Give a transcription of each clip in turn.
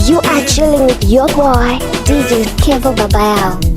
You are chilling with your boy, DJ Kevo Babao.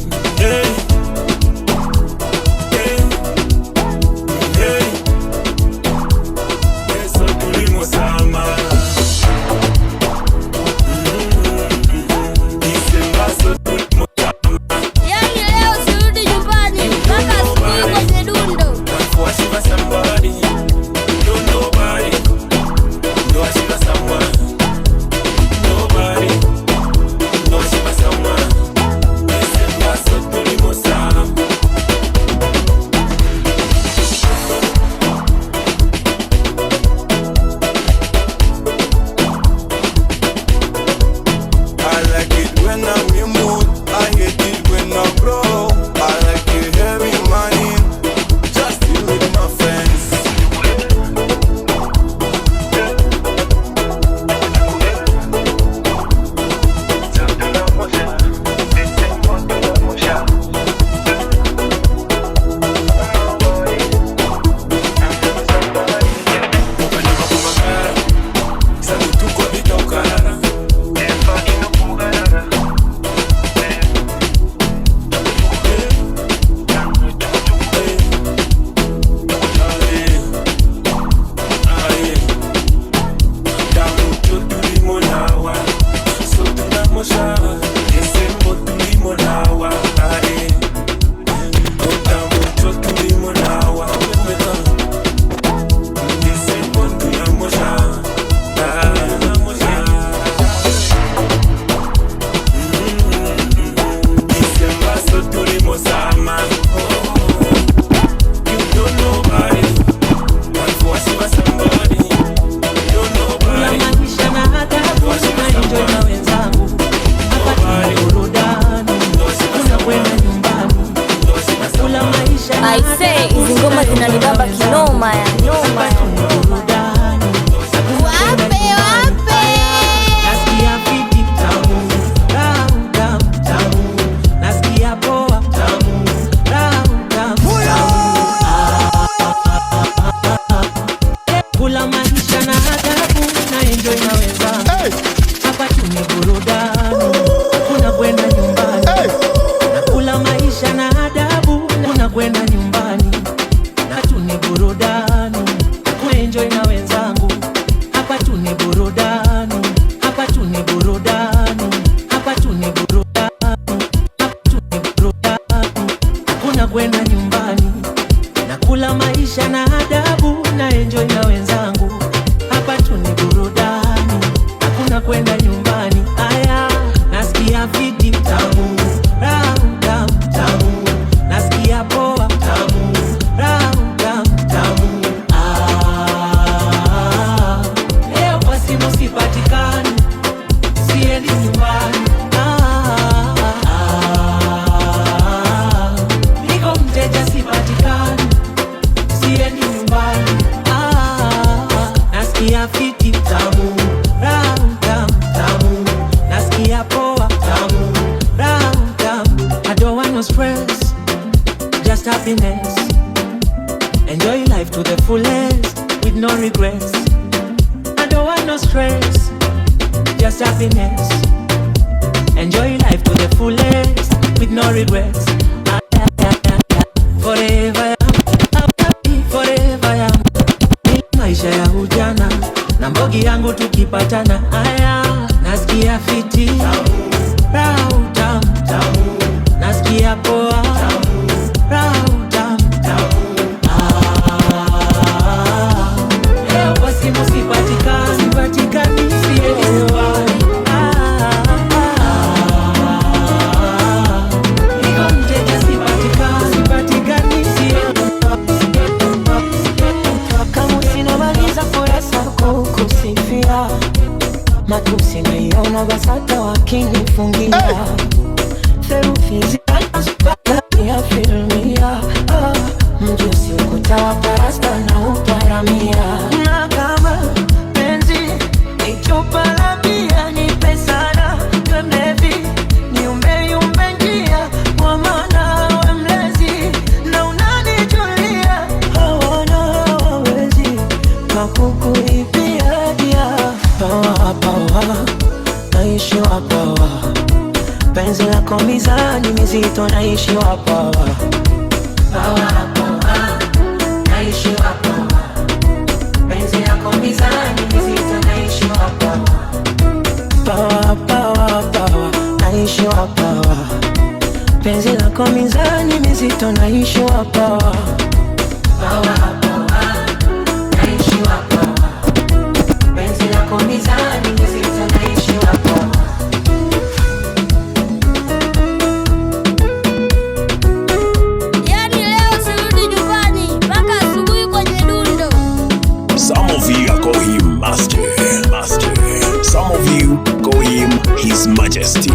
naishi wapawa. Penzi lako mizani mizito, naishi wapawa. Pawa pawa, naishi wapawa. Penzi lako mizani mizito, naishi wapawa. Pawa pawa pawa, naishi wapawa. Penzi lako mizani mizito, naishi wapawa. Pawa pawa, naishi wapawa. Penzi lako mizani mizito, naishi wapawa. Yani leo sirudi nyumbani mpaka asubuhi kwenye dundo. Some of you call him master. Some of you call him his majesty.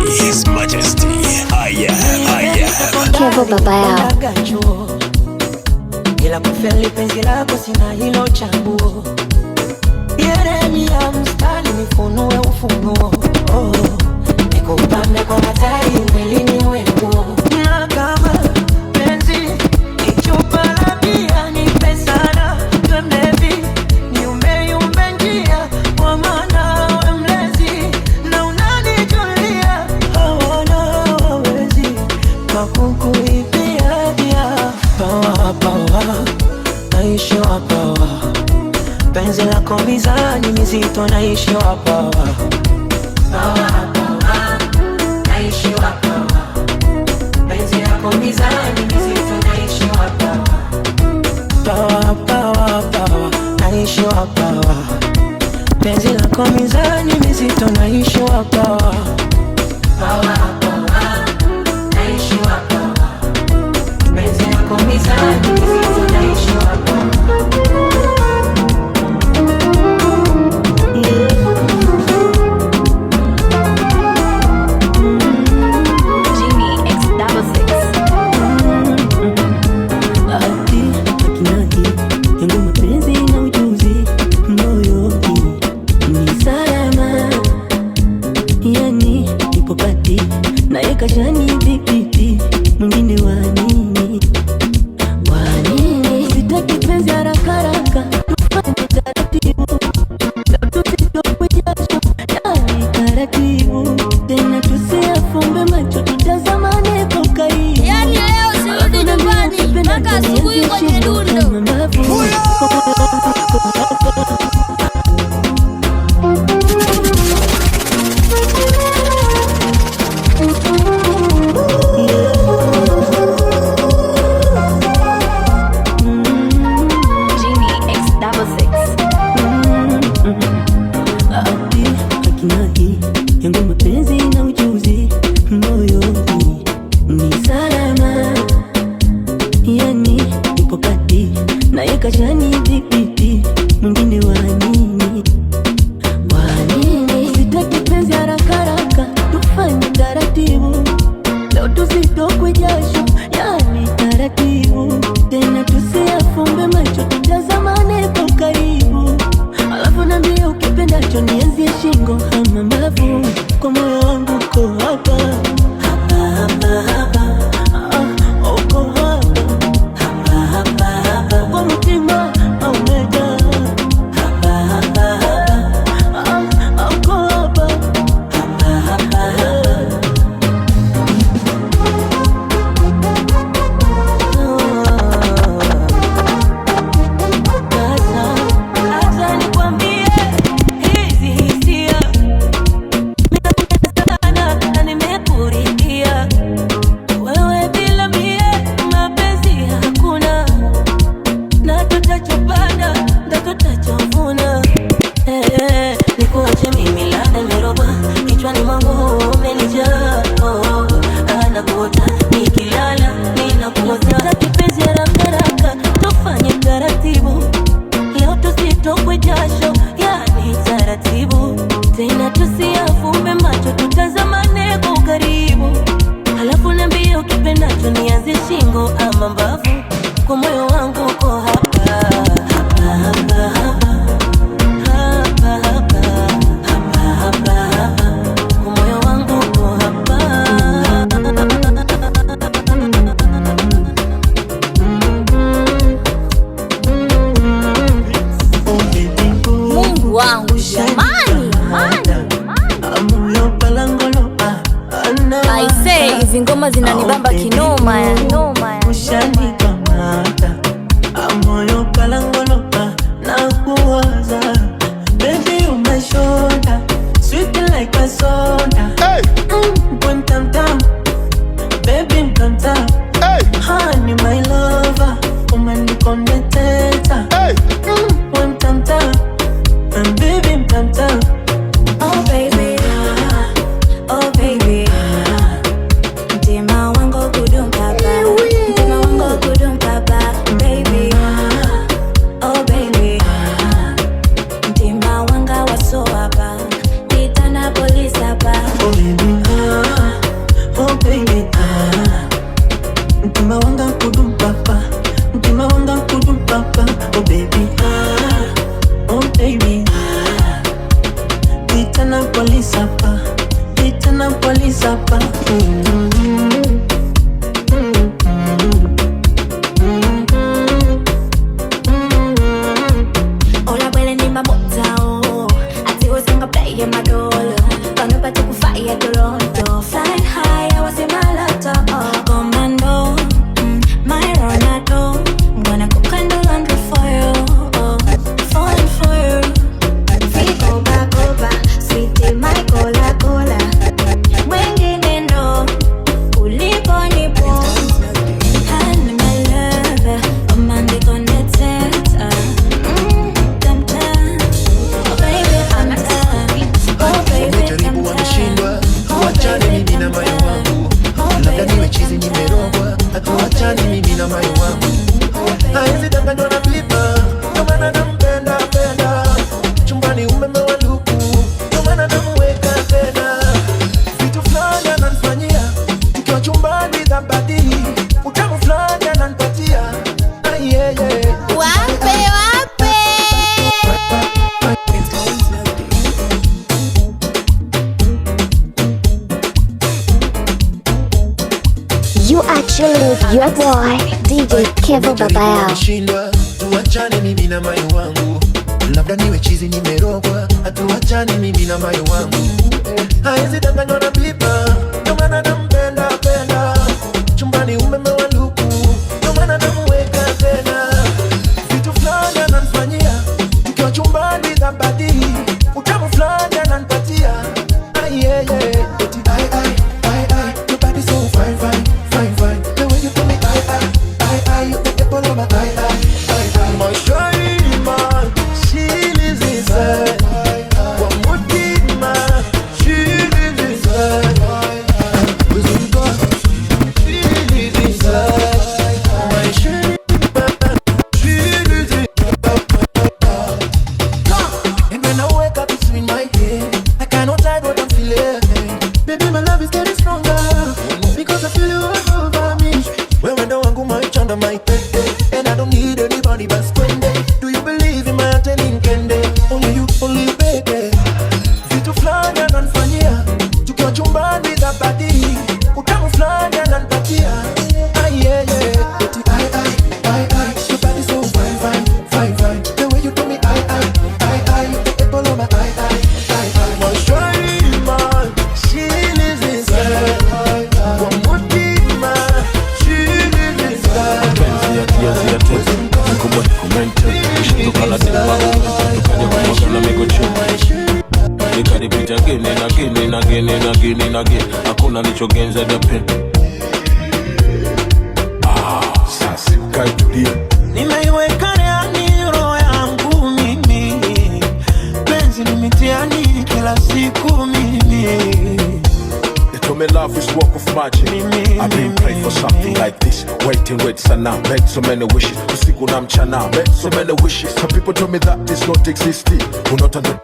I am. Kevo baba yao. Ila kufeli penzi lako sina hilo chaguo. Yeremia mstari nifunue ufunuo. Nikupambe kwa hatari mwilini wenguo. Na kama penzi ni chupa la bia, nipe sana twemlevi. Niumbe njia kwa maana we mlezi. Na unanijulia hawana wawezi kakukuibia dia. Pawa pawa, naishi wapawa. Penzi lako mizani mizito, naishi wapawa. Pawa pawa, naishi wapawa. Penzi lako mizani mizito, naishi wapawa. Pawa pawa pawa, naishi wapawa. Penzi lako mizani mizito, naishi wapawa. Pawa pawa, naishi wapawa. Penzi lako mizani mizito, naishi wapawa. Kashani vipi mwingine wa nini? Sitaki penzi haraka haraka, tufanye taratibu. Leo tusitoke jasho, yani taratibu. Tena tusiafumbe macho, tutazamane kwa karibu. Yani leo sirudi nyumbani mpaka asubuhi kwenye dundo. Yangu mapenzi na ujuzi moyoni ni salama, yani upo kati na yakashani vipi mwingine wa nini? Sitaki penzi haraka haraka, tufanye taratibu. Leo tusitokwe jasho, yani taratibu. Tena tusiafumbe macho, tutazamane kwa karibu. Alafu niambie ukipendacho, nianzie shingo ama mbavu. Kwa moyo wangu uko hapa hapa hapa hapa. Uko hapa hapa hapa. Kwa mtima umejaa hapa hapa hapa. Uko hapa hapa hapa hapa. Acha nikwambie hizi hisia sana na nimekuridhia. Wewe bila mie mapenzi hakuna, na tutachopanda ndo tutachovuna. Nikuache mimi labda nimeroba, kichwani mwangu umenijaa. Anakuota nikilala ninakuota. Kipenzi haraka haraka, tufanye taratibu. Leo tusitokwe jasho, yani taratibu. Tena tusiafumbe macho, tutazamane kwa ukaribu. Alafu niambie ukipendacho, nianze shingo ama mbavu. Kwa moyo wangu uko hapa hapa hapa hapa. Hapa hapa hapa hapa hapa. Kwa moyo wangu uko hapa. Mungu wangu jamani, Moyo hivi ngoma zinanibamba kinoma ya noma ya. Ushanikamata moyo kalangoloka na kuwaza. Baby umeshona sweet like a soda. Hey, When tam tam, baby mkanta. hey, Honey my lover, umanikondeteta. hey. When tam tam, and baby mkanta. Oh baby, oh baby, mtima wangu kudumpapa, mtima wangu kudumpapa, baby. Oh baby, mtima wanga wasoapa, nitana polisi hapa. Oh baby, oh baby, mtima wanga kudumpapa, mtima wanga kudumpapa. Oh baby, oh baby, nitana polisi hapa, nitana polisi hapa. Ola bwele ni mamotao, ati usenga play ya madola, kanupate kufaya Toronto, flying high, I was in my laptop, commando, my Ronaldo, I'm gonna cook and do laundry for you, falling for you, free Coca-Cola, sweetie my Coca-Cola, wengine no, ulipo nipo, honey my lover, Amanda connected, Wamejaribu wameshindwa, tuachane mimi na moyo wangu. Labda niwe chizi nimerogwa, tuachane mimi na moyo wangu. Haezi danganywa na pipa, ndio maana nampenda penda. Chumbani umeme wa luku, ndio maana namuweka tena. Vitu fulani ananifanyia, tukiwa chumbani dhabadi. Utamu fulani ananipatia, yeah, yeah. Wape. You are chilling with your boy, DJ Kevo Babao. Wameshindwa, tuachane mimi na moyo wangu. Labda niwe chizi nimerogwa, tuachane mimi na moyo wangu. Haezi danganywa na pipa, ndio maana nampenda penda. Chumbani umeme wa luku, ndio maana namuweka tena. Vitu fulani ananifanyia, tukiwa chumbani dhabadi. Utamu fulani ananipatia, yeah, yeah. Eti your body so fine, fine, fine, fine. The way you do me, you take the ball on my my shawty, man, she lives inside. One more thing, man, she lives inside. With God, she lives inside. My shawty, man, she lives inside. And when I wake up, it's in my head. I cannot hide what I'm feeling. Baby, my love is getting stronger because I feel you all over me. When I don't want my chanda, my pete, and I don't need anybody but spend it. Do you believe in my telling Kende? Only you, baby. Vitu flani ananifanyia, tukiwa chumbani dhabadi. Utamu flani ananipatia, yeah, yeah. Eti your body so fine, fine, fine, fine. The way you do me, you take the ball on my my shawty, man, she lives inside. One more thing, man, she lives inside. Nikaripita again. Hakuna nichogenza dapen. Sasa kaitulia. Nimeiweka ndani roho yangu mimi. Penzi ni mitiani kila siku mimi. They told me love is work of magic. I've been praying for something like this. Wait sana. Made so many wishes. Usiku na mchana. Made so many wishes. Some people told me that this not existing. Unotanda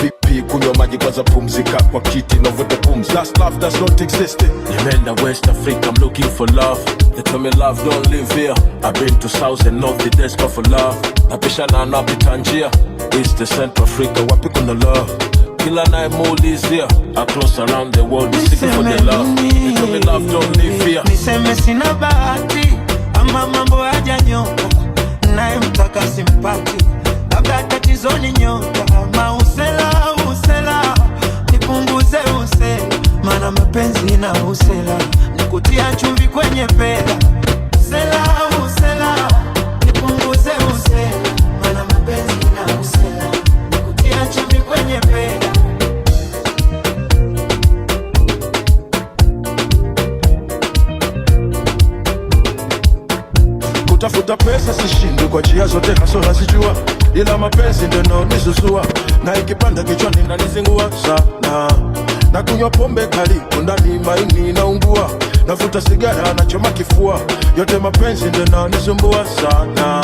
vipi kunywa maji kwanza pumzika kwa kiti na vuta pumzi. That's love does not exist. Nimeenda West Africa, I'm looking for love. They told me love don't live here. I've been to South and North, the desperate for love. Napishana napita njia East to Central Africa, wapi kuna love. Kila nayemuulizia across around the world is seeking for the love. They told me love don't live here. Niseme sina bahati ama mambo hajanyoka, naye mtaka simpati, labda tatizo ni nyota. Ama usela nipunguze usela, maana mapenzi na usela, nikutia chumvi kwenye pera. Usela, usela, nipunguze usela, mana mapenzi na usela, nikutia chumvi kwenye pera. Kutafuta pesa sishindi kwa njia zote haso nazijua, ila mapenzi ndio yanonizuzua, na ikipanda kichwani inanizingua sana. Na kunywa pombe kali ndani maini naungua, navuta sigara nachoma kifua, yote mapenzi ndio yanonisumbua sana.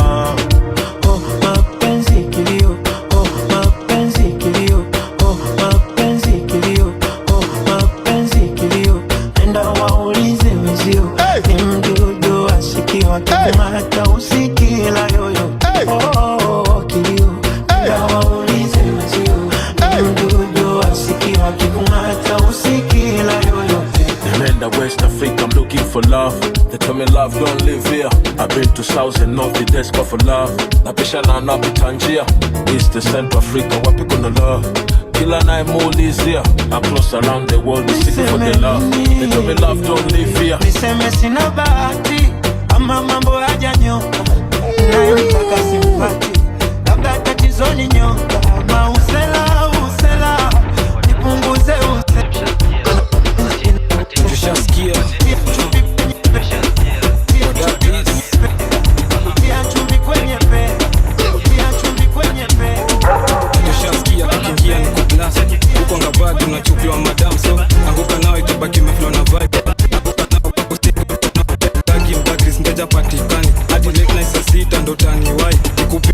Oh mapenzi kilio, oh mapenzi kilio, oh mapenzi kilio, oh mapenzi kilio. Nenda waulize wenzio, ni mdudu asikiwa kimata usikila yoyo. Oh kilio, nenda waulize wenzio, ni mdudu asikiwa kimata usikila yoyo. Nenda West Africa, I'm looking for love. They tell me love don't live here. I've been to South and North, the desk for love. Napishana na Tangia, East to Central Africa, wapi kuna love? Kila nae muulizia, I'm close around the world, we seeking for the love. They tell me love don't live here. Niseme sina bahati, ama mambo hajanyoka, nayemtaka simpati, labda tatizo ni nyoka. Ama usela, usela, nipunguze usela. Tushasikia kukingia ni kublast uko ngabadi unachupiwa madam, so anguka nao itabaki meflow na vibe. Dagi mdagris ndeja patikani hadi late night saa sita ndo taniwai nikupe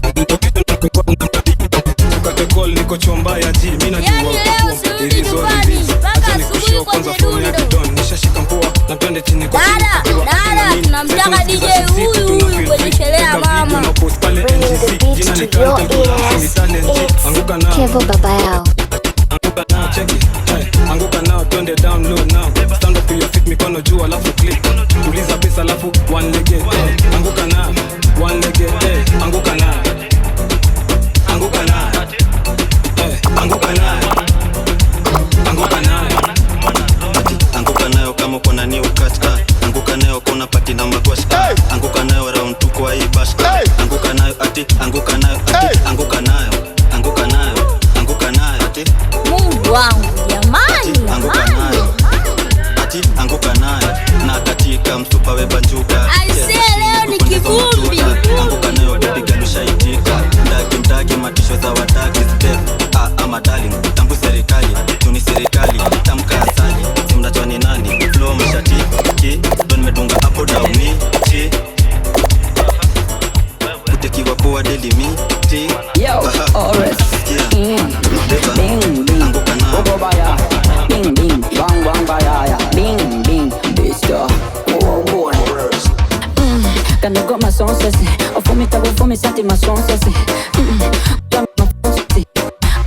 ukate call niko chomba ya G mimi najua ilizo hizi acha nikushow kwanza phone ya Don nishashika mpoa na twende chini kwa dada tunamtaka DJ huyu kwenye sherehe ya mama. Bring the beats to your ears. It's Kevo Baba Yao. Anguka now, check it. Anguka now, turn it down low now. Stand up to your feet, mikono juu alafu click. Tuliza bass alafu one leg. Anguka now, one leg. Anguka now. Anguka now. Anguka now. Anguka now. Anguka nayo kama uko na new catch. Anguka nayo kuna party na magwash. Anguka nayo round 2 kwa hii bash. Anguka nayo ati, anguka nayo ati, anguka nayo. Anguka nayo, anguka nayo ati. Mungu wangu jamani, anguka nayo ati, anguka nayo. Na katika msupa we banjuka. Aisee leo ni kivumbi. Anguka nayo bibi galushaitika. Ndagi matisho za wadagi step. Ama darling, tambu serikali, tuni serikali, tamka asali, simnachwa ni nani, flow mshati, ki, don medunga hapo down ni, chi. Kutekiwa kuwa daily me, ti. Yo, alright. Bing, bing, anguka na Bobo baya. Bing, bing, bang, bang, baya. Bing, bing, Bista. Oh, boy. Quand on gomme ma sonne, c'est. Au fond, mes santé, ma sonne, c'est.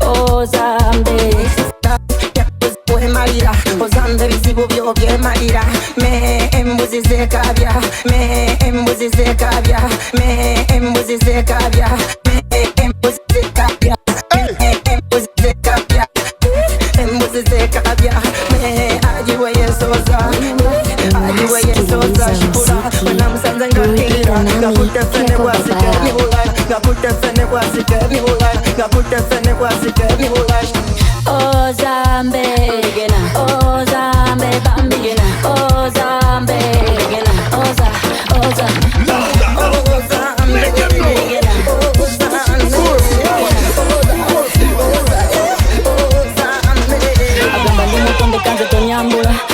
Oh, Zambe. Ozambe bizibu byo byemalira me embuzi zekabya me embuzi zekabya me embuzi zekabya me embuzi zekabya me embuzi zekabya embuzi zekabya me ajiwe yesoza shikura na msanza ngahira ngakute fene kwasike ni ulai ngakute fene kwasike ni ulai ngakute fene kwasike ni ulai Oh Zambe, oh Zambe, bambigena, oh Zambe, oh Zambe, oh Zambe, oh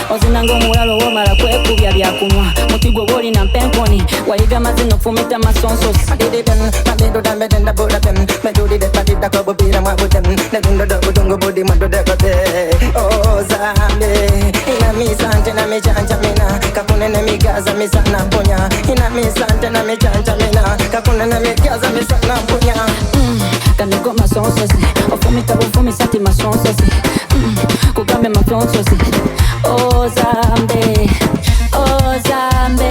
Ozinango mulalo womala kwekubya byakunywa mutigo boli na mpenkoni waiga mazino fumita masonso adideden madedo damedenda bodaben medudi de padida kabobira mwagoden nedundo dogo bodi madodekode oh Zambe ina misante na mechanja mina kakune na migaza misana ponya ina misante na mechanja mina kakune na migaza misana ponya kanigo masonso ofumita bufumisa masonso kugambe masonso oh Zambe, oh Zambe,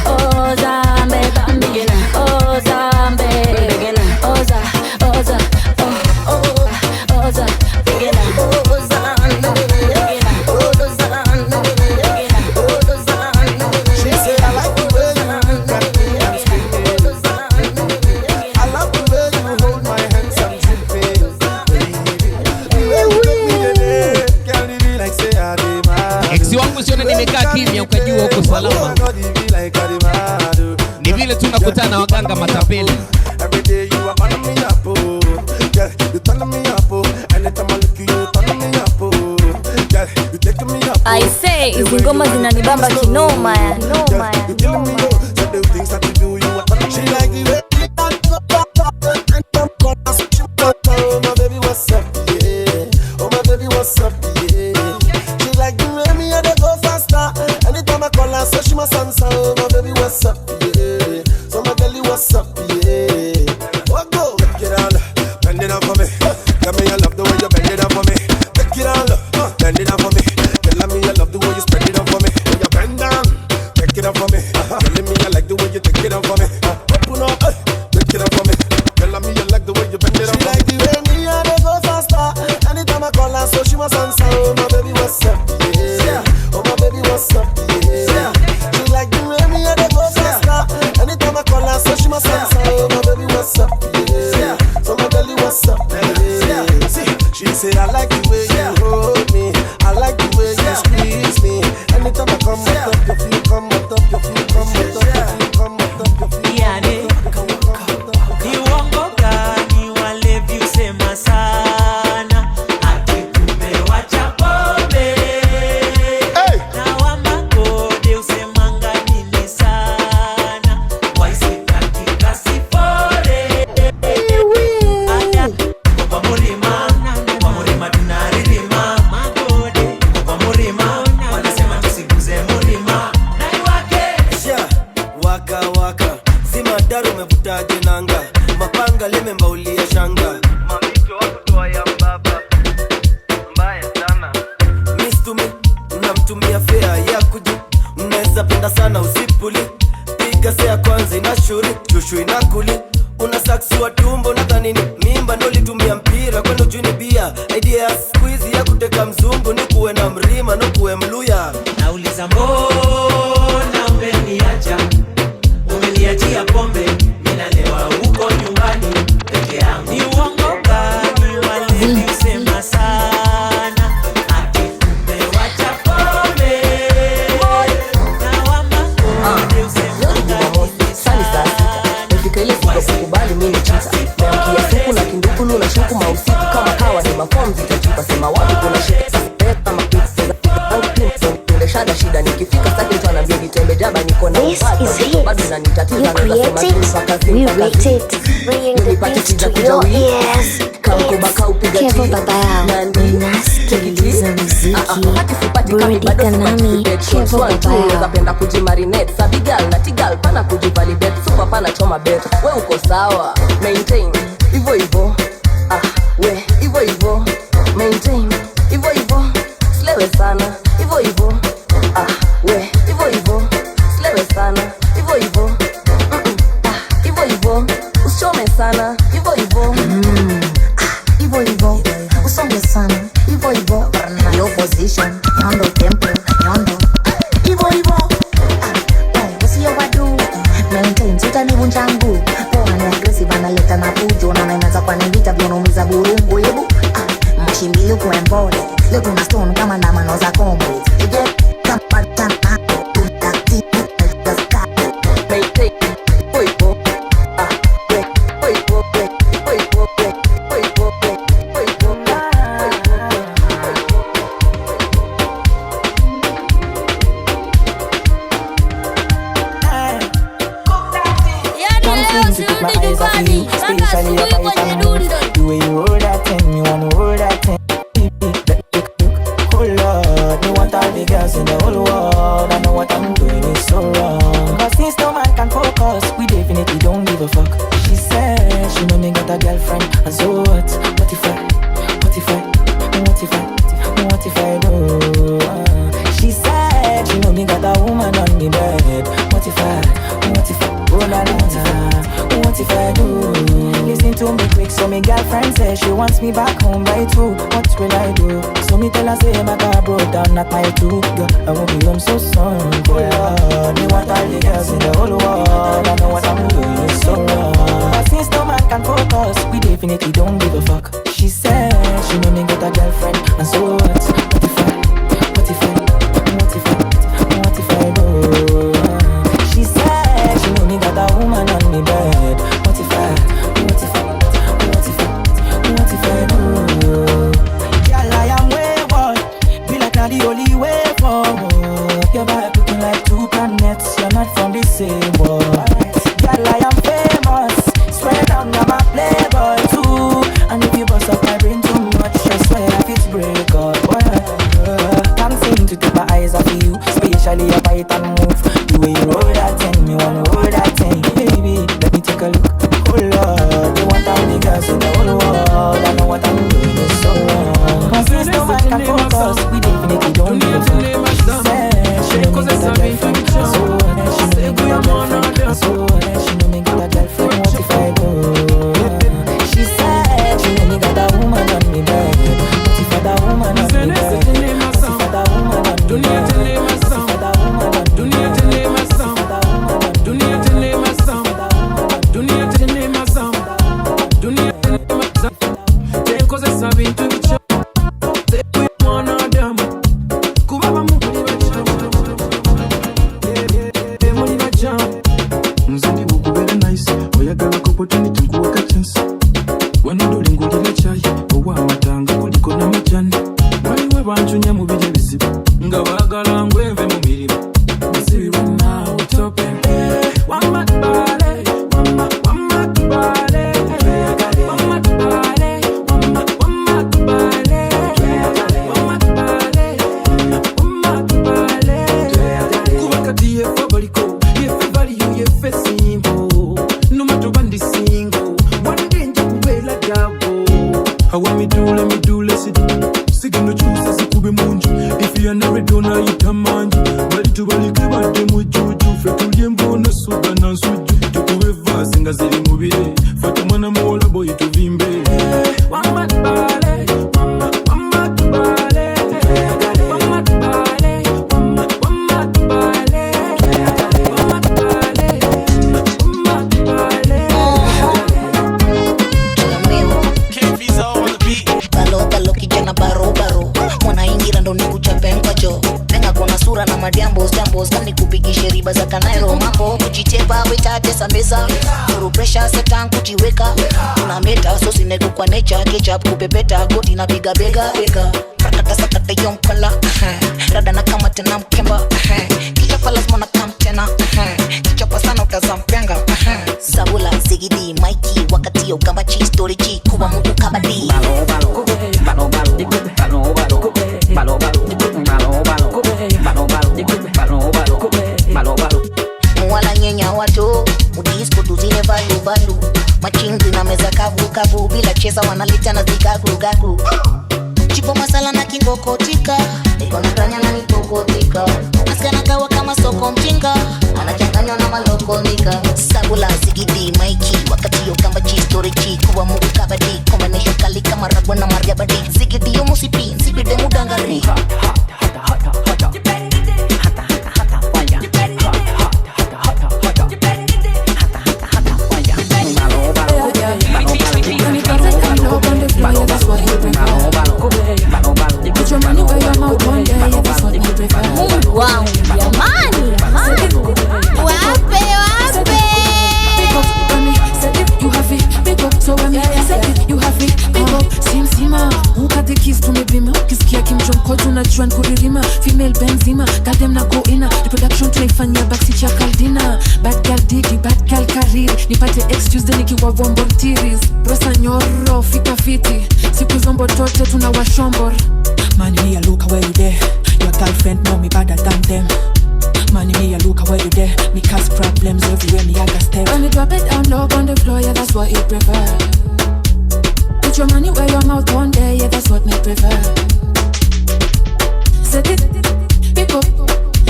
oh Zambe, bambigena, oh Zambe, oh Za, oh Za, oh Za, oh Zambe, oh Zambe, oh Zambe. maganga matapeli. Every day you are burning me up, oh. Yeah, you turning me up, oh. Anytime I look at you, turning me up, oh. Yeah, you taking me up, oh. I say, hizi ngoma zinanibamba kinoma ya. You killing me, oh. So the things that you do, you are turning. She like the way oh my baby, what's up, yeah. Oh my baby, what's up, yeah. She like the way me and they go faster. Anytime I call her, so she must answer. Oh my baby, what's up, yeah. So my girlie, what's up, yeah. What go? Take it all, bend it up for me. Tell me I love the way you bend it up for me. Take it all, bend it up for me. Tell me I love the way you spread it up for me. When you bend down, take it up for me. Telling me I like the way you take it up for me. Open up, take it up for me. Tell me you like the way you bend it up for me. She like the way me and they go faster. Anytime I call her, so she must answer. Oh my baby, what's up, yeah. Oh my baby, what's up, yeah. She like the way me and they go faster. Anytime I call her, so she must answer. Oh my baby, what's up, yeah. So my girlie, what's up, yeah. See, she say I like the way you hold me. I like the way you squeeze me. Anytime I come up, your feet come up, your feet come up, your feet come up, your feet come up. Mapanga lemembaulia shanga mamito wakutoa ya mbaba mbaya sana. Miss to me, unamtumia fea ya kuji. Unaweza penda sana usipuli. Piga sea kwanza inashuri, chushu inakuli. Una saksi wa tumbo nadhani ni mimba ndo litumia mpira kwenda juni bia. Idea ya squeeze ya kuteka mzungu ni kuwe na mrima no kuwe mluya. Nauliza mbona umeniacha? Umeniachia pombe, ninalewa huko nyumbani peke yangu. Ni uongo gani wale usema sana? Ati umewacha pombe. Na wamba wale usema gani sana? Nifika ile siku kubali mimi chita. Meamkia siku na kindukulu na shuku mausiku kama kawa ni mafomu zitachupa. Sema wapi kuna shida kama pizza. Shada shida nikifika sasa mtu anambia nitembe jaba niko na bado nanitatiza na nasema mpaka we rate it, bringing the beat to your ears. Baka upiga Kevo baba yao unasikiliza muziki burudika nami Kevo baba yao. Unapenda kujimarinate sabigal na tigal pana kujivalidate super pana choma bet. We uko sawa maintain hivyo hivyo we hivyo hivyo maintain hivyo hivyo slewe sana hivyo hivyo we hivyo hivyo slewe sana hivyo hivyo hivyo hivyo usichome sana hivyo hivyo hivyo hivyo usonge sana hivyo hivyo yo position yondo tempo yondo hivyo hivyo usio wadu maintain sitanivunja mguu. Poa ni aggressive analeta na fujo na naanza kwa nivita vyonomiza burungu yebu mshimbilu kwa mpole leo kuna stone kama na mano za kombo the way you hold that thing, you wanna hold that thing. Oh Lord, me want all the girls in the whole world. I know what I'm doing is so wrong, but since no man can focus, we definitely don't give a fuck. She said she know me got a girlfriend, and so what? What if I do? She said she know me got a woman on the bed. What if I oh la la la, what if I do? Listen to me quick, so me girlfriend says she wants me back home by 2. What will I do? So me tell her say my car broke down, not my 2. Girl, I won't be home so soon. Oh Lord, me want all the girls in the whole world. I know what I'm doing is so wrong, but since no man can focus, we definitely don't give a fuck. She said she know me got a girlfriend, and so what? What if I do? She said she know me got a woman on me bed. the only way forward. Your vibe looking like two planets. You're not from the same world. Girl, I am famous. Swear down, I'm a playboy too. And if you bust up my brain too much, I swear I fit break up. Can't seem to take my eyes off of you, especially your bite and move. The way you roll that thing, me wanna roll that thing. Baby, let me take a look. Oh Lord, you want all the girls in the whole world. I know what I'm doing is so wrong. My face no man can focus. We definitely don't need to. She know me get a girlfriend. So she know me get a girlfriend. So she know me get a girlfriend. What if I go? She said she know me got a woman on me bed. What if I got a woman on me bed? What if I got a woman on me bed? Kupepeta goti na piga bega bega rakata sakata yonkala rada na kama tena mkemba kichapa lazima na kam tena kichapa sana utazampenga Sabula zigidi Mikey wakati yo kama chi story chi kuba mungu kabadi balo balo balo balo balo balo balo balo balo balo balo wala nyenya watu udisco tuzine valu valu machinzi na meza kavu kavu bila cheza wanaleta na zikagu gagu chipo masala na kingokotika niko na kranya na nikokotika naskana kawa kama soko mjinga anachanganywa na maloko nika Sabula zigidi Mikey wakati yo kamba chi story chi kuwa mungu kabadi combination kali kama ragwa na maria badi zigidi yo musipi nsipide mudangari Wow, jamani, wape you have it, pick up, so when me set it, you have it, pick up, simsima, ukate kiss tumebima, kisikia kimchom kotu na juan kuririma, female benzima, goddamn na go ina, reproduction tunaifanya backseat ya kaldina, bad girl digi, bad girl kariri, nipate excuse then nikiwa vombo tiris, rosa nyoro, fika fiti, siku zombo tote tunawashombor. Man, me a look where you there. Your girlfriend know me better than them. Man, me a look where you there. Me cause problems everywhere, me I got step. When you drop it down low on the floor, yeah, that's what you prefer. Put your money where your mouth one day, yeah, that's what me prefer. Set it, pick up,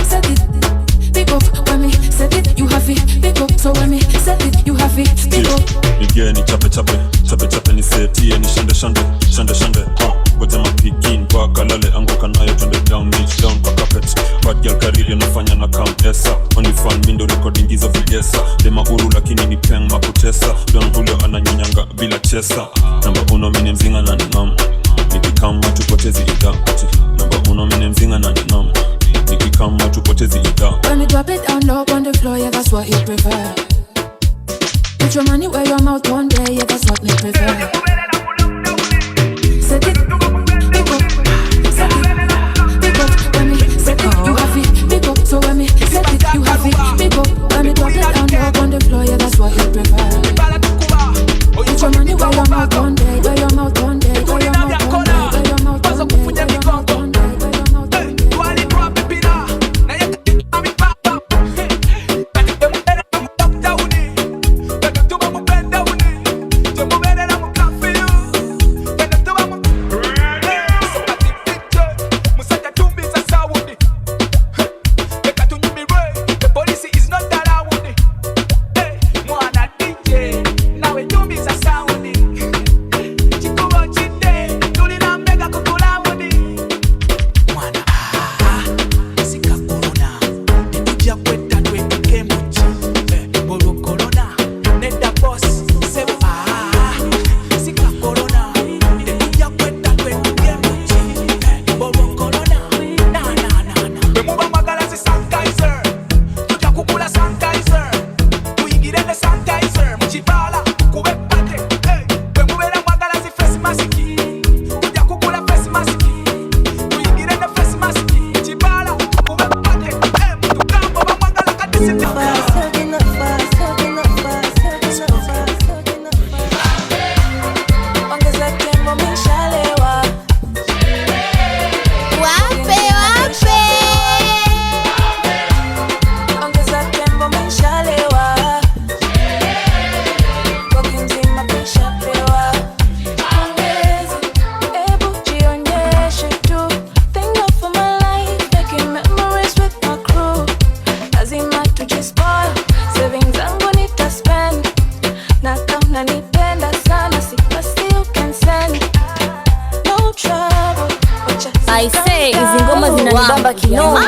set it, pick up. When me set it, you have it, pick up. So when me set it, you have it, pick up. Nigie ni chape chape, chape chape ni setie ni shande shande, shande shande. Gote mapigin kwa kalale anguka nayo twende down niche down kwa carpet. Bad girl karili nafanya na count esa. Only fan mindo recording hizo vigesa. Dema uru lakini ni peng maputesa. Don Julio ananyonyanga bila chesa. Namba uno mine mzinga na ninam. Nikikama tupotezi idapati. Namba uno mine mzinga na ninam. Nikikama tupotezi idapati. When you drop it down low on the floor, yeah, that's what you prefer. Put your money where your mouth one day, yeah, that's what me prefer. Set it, pick up, set it, pick up. I say hizi ngoma zinanibamba kinoma.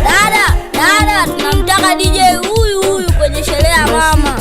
Dada, tunamtaka DJ huyu kwenye sherehe ya mama.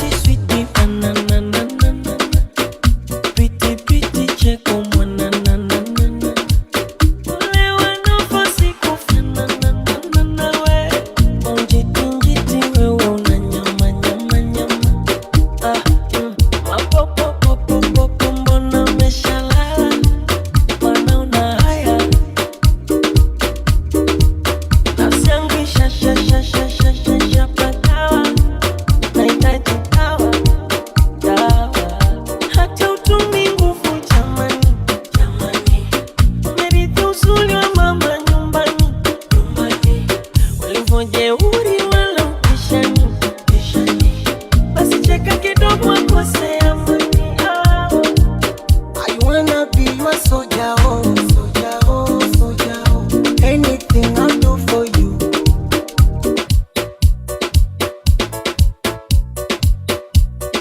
be your soldier, oh, soldier, oh, soldier, oh. Anything I'll do for you.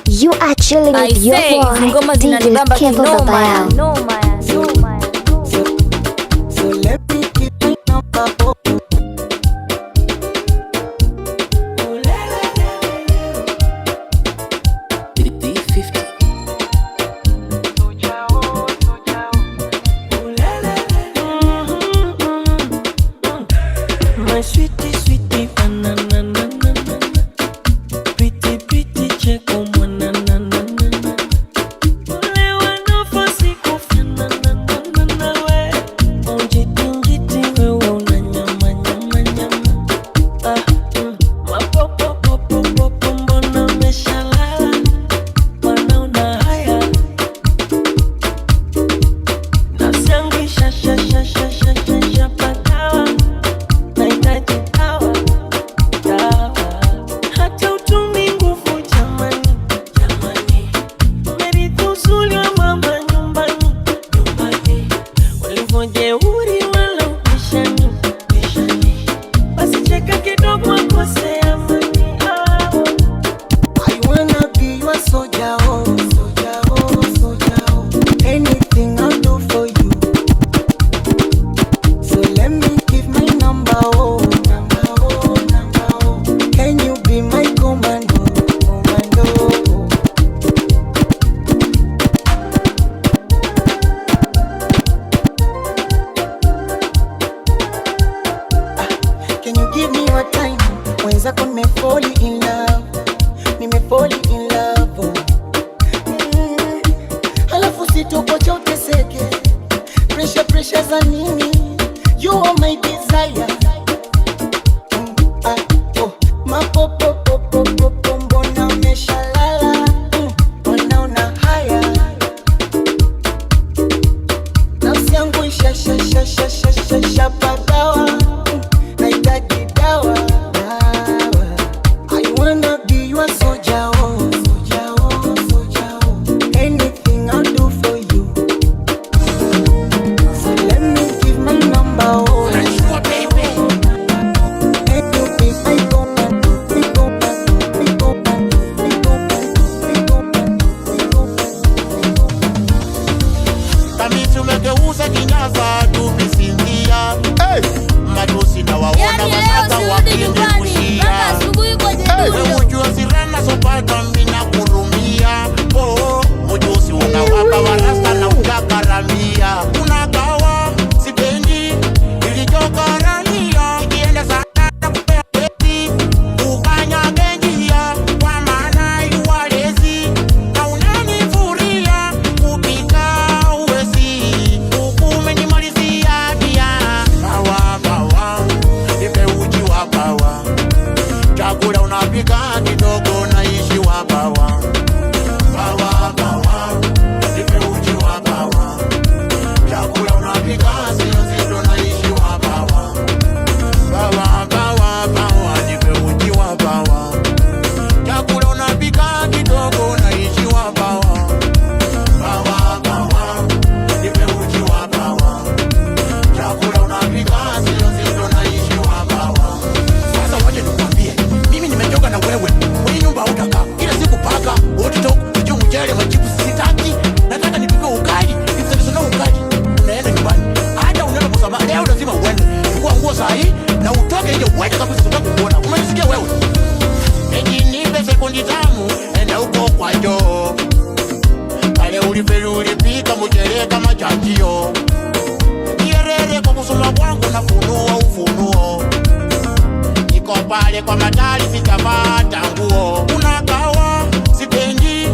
You are chilling with your boy, DJ Kevo Babaya. No, man. So let me keep my number, oh. My sweetie, sweetie, banana, pretty, pretty, check on one, na na na na na. Ole wanofa siku fana na na na na we. Onjiti njiti wewe una nyama nyama nyama. Mapopo popo popo mbona umeshalala? Mbona una haya? Nafsi yangu isha sha sha sha sha sha sha pakawa. Nahitaji dawa, dawa. Hata utumi nguvu jamani, jamani. Umerithi uzuri wa mama nyumbani, nyumbani. Walivyojeuri wala upishani, upishani. Basi cheka kidogo akose amani, I wanna be your soldier, oh, soldier, oh, soldier, oh. Anything I'll do for you. So let me give my number, oh, number, oh, number, oh. Can you be my commando, commando? Can you give me your time? Wenzako nimefall in love, nimefall in love, oh. Halafu sitokocha uteseke, pressure pressure za nini? You are my desire. Oh, mapopo popo popo mbona umeshalala? Mbona una haya? Nafsi yangu isha sha sha sha sha sha sha pagawa. Nahitaji dawa, dawa. I wanna be your soldier, oh, soldier, oh, soldier, oh. Anything I'll do for you. So let me give my number, oh. And you be my commando, my commando, my commando, my commando, my commando, my commando. Kami tumegeuza kinyaza tumesinzia. Matusi na waona wasaka wakinikushia. Wewe ujua sirena sopata mina kurumia. Oh, ujusi unawapa warasta na utakaramia. Unagawa, sipendi, ilijokarania. Ikienda sana na kupea beti. Ukanya genjia, kwa maana yuwalezi. Na unanifuria, kupika uwezi. Ukume nimalizia dia. Bawa, bawa, nipe uji wa bawa. Chakula unapika kidogo naishi wa bawa. Bawa, bawa, nipe uji wa bawa. Chakula unapika sio zito naishi wa bawa. Bawa, bawa, bawa, nipe uji wa bawa. Chakula unapika kidogo naishi wa bawa. Bawa, bawa, nipe uji wa bawa. Chakula unapika sio zito naishi wa bawa. Sasa waje nikwambie, mimi nimechoka na wewe. Kwenye nyumba hutakaa. Kila siku paka, watoto, sijui mjele, majibu sitaki. Nataka nipike ugali, nipike na ugali. Unaenda nyumbani. Hata unaenda kusema leo lazima uende. Chukua nguo saa hii na utoke nje uende kabisa sitaki kuona. Umenisikia wewe? Nipe sekundi tamu, enda huko kwa joo. Pale ulipika mjele kama chajio. Kierere kwa kusoma kwangu na funua ufunuo. Niko pale kwa matali sitapata nguo. Unagawa, sipendi,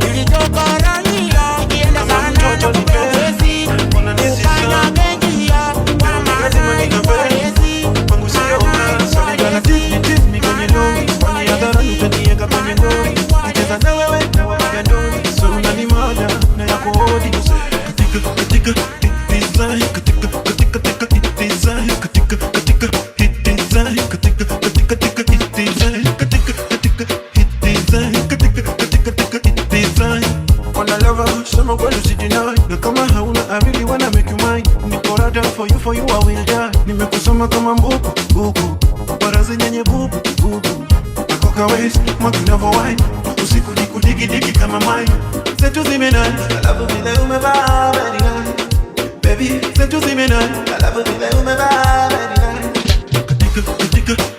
ilijokarania. Ikienda sana na kupewezi. Ukanya genjia, kwa maana yuwalezi. I really wanna make you mine. Niko rada for you I will die. Nimekusoma kama mbuku, buku. Barazi nyenye bubu, bubu. Nakoka waist, mwaki never wine. Usiku niku digi kama mine. Zetu zimenai, alafu vile umevaa very nice. Baby, zetu zimenai, alafu vile umevaa very nice. Katika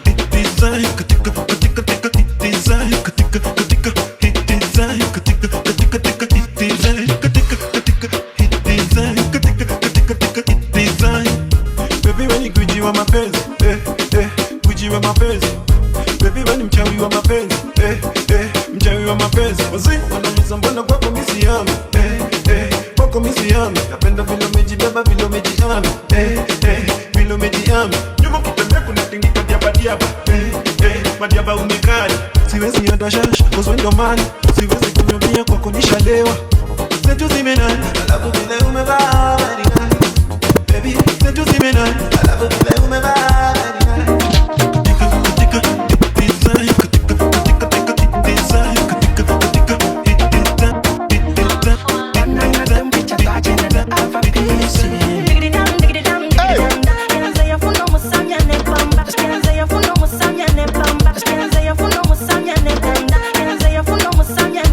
hit design, katika hit design, katika hit design, katika hit design, katika hit design, katika hit design. Baby, when you gwiji wa mapenzi, gwiji wa mapenzi. Baby, when you mchawi wa mapenzi, mchawi wa mapenzi. Wazee wanauliza mbona kwako misi yami, kwako misi yami. Napenda vile umejibeba, vile umejiami, vile umejiami. Nyuma kutembea kuna tingika diaba, madiaba umekali. Siwezi hata shash, cause when you're mine. Siwezi kunyambia kwako nishalewa. Zetu zimenai, alafu vile umevaa very nice. Baby, zetu zimenai, alafu vile umevaa very nice.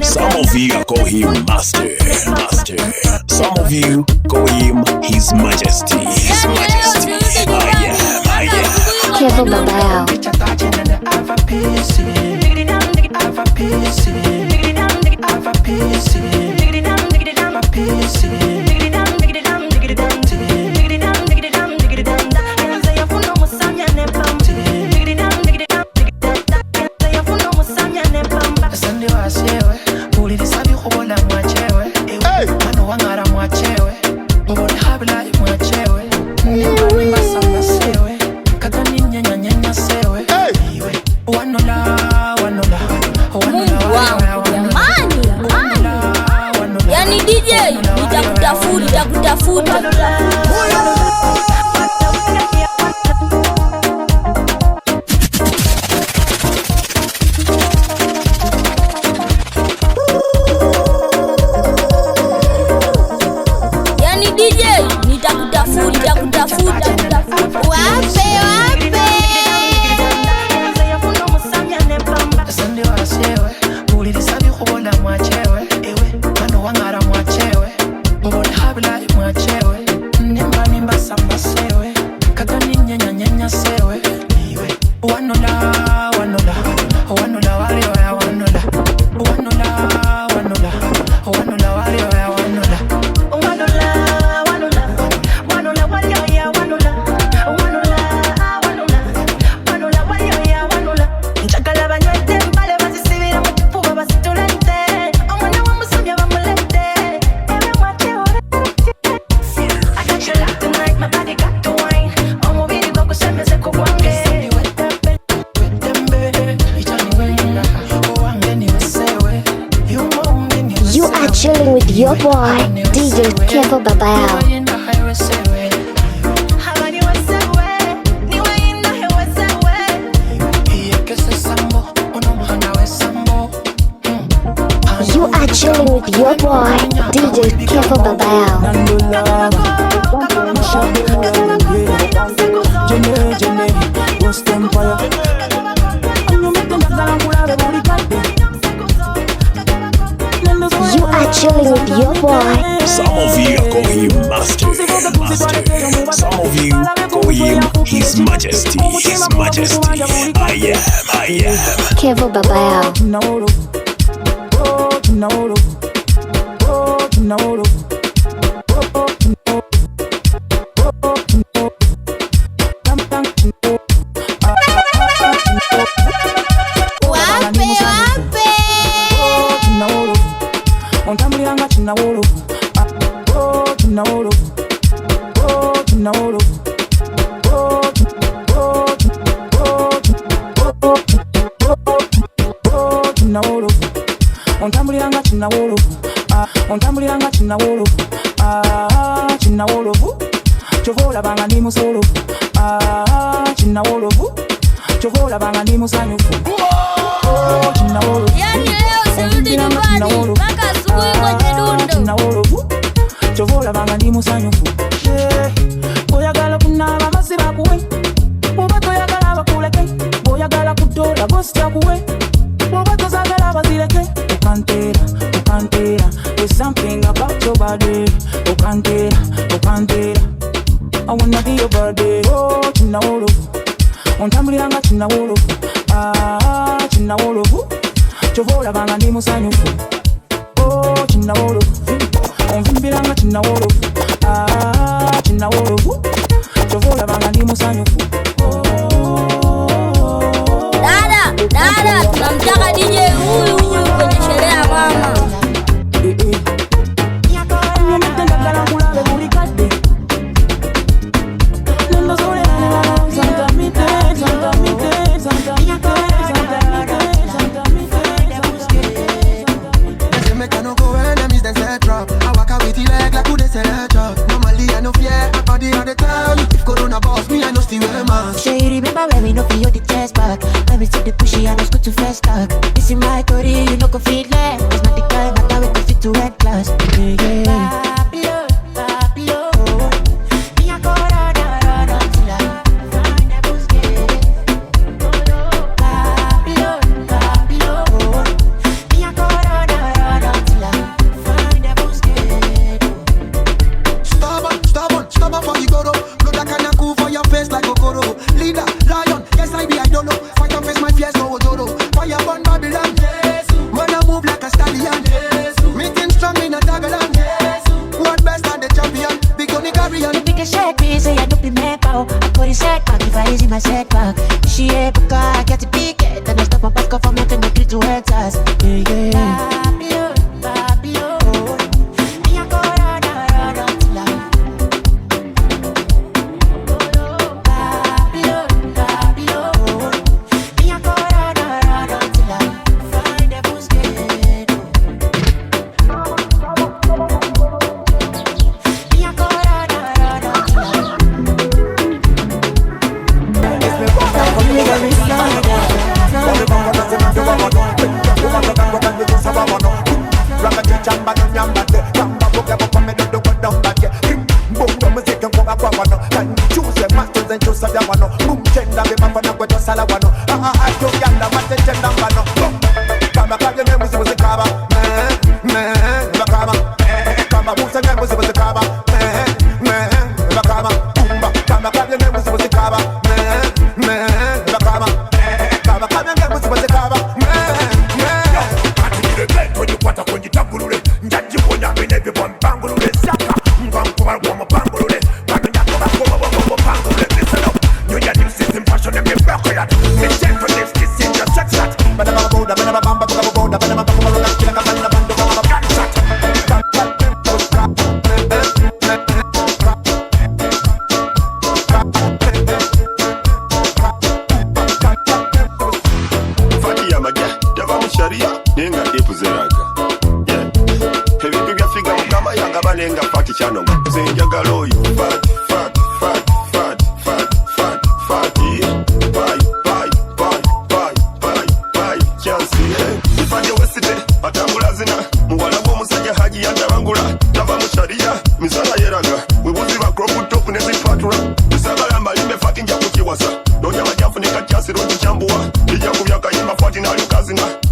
Some of you call him master. Some of you call him His Majesty. His Majesty. I am. Kevo baba yao. Chilling with your boy, DJ Kevo baba yao. You are chilling with your boy, DJ Kevo baba yao. You are chilling with your boy. Some of you call him master. Some of you call him His Majesty. His Majesty. I am. Kevo baba yao. Ontambuliranga chinawolo chinawolovu chovola banga ndi musolo chinawolovu chovola banga ndi musanyufu chinawolo yani leo sirudi nyumbani mpaka asubuhi kwenye dundo chinawolovu chovola banga ndi musanyufu boyagala kunaba masiba kuwe boba toyagala bakuleke boyagala kutola gosita kuwe boba tozagala bazireke ukantera there's something about your body ukantera I wanna be your body oh china wolofu ontambuliranga china wolofu china wolofu chovola banga ndi musanyufu oh china wolofu onvimbiranga china wolofu china wolofu chovola banga ndi musanyufu Dada tunamtaka DJ huyu kwenye sherehe ya mama. Shady, remember when we no feel the test back. Let me take the pushy and it's good to first talk. This is my story, you know, can feel it. It's not the time, but now we can fit to red class.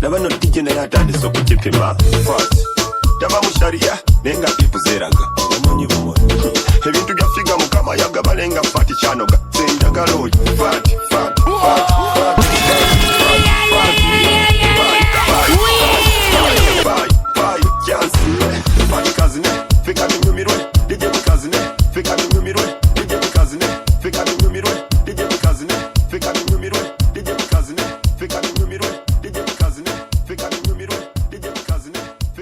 Never know teaching I had done this so quick in my fast. Java Musharia, Nenga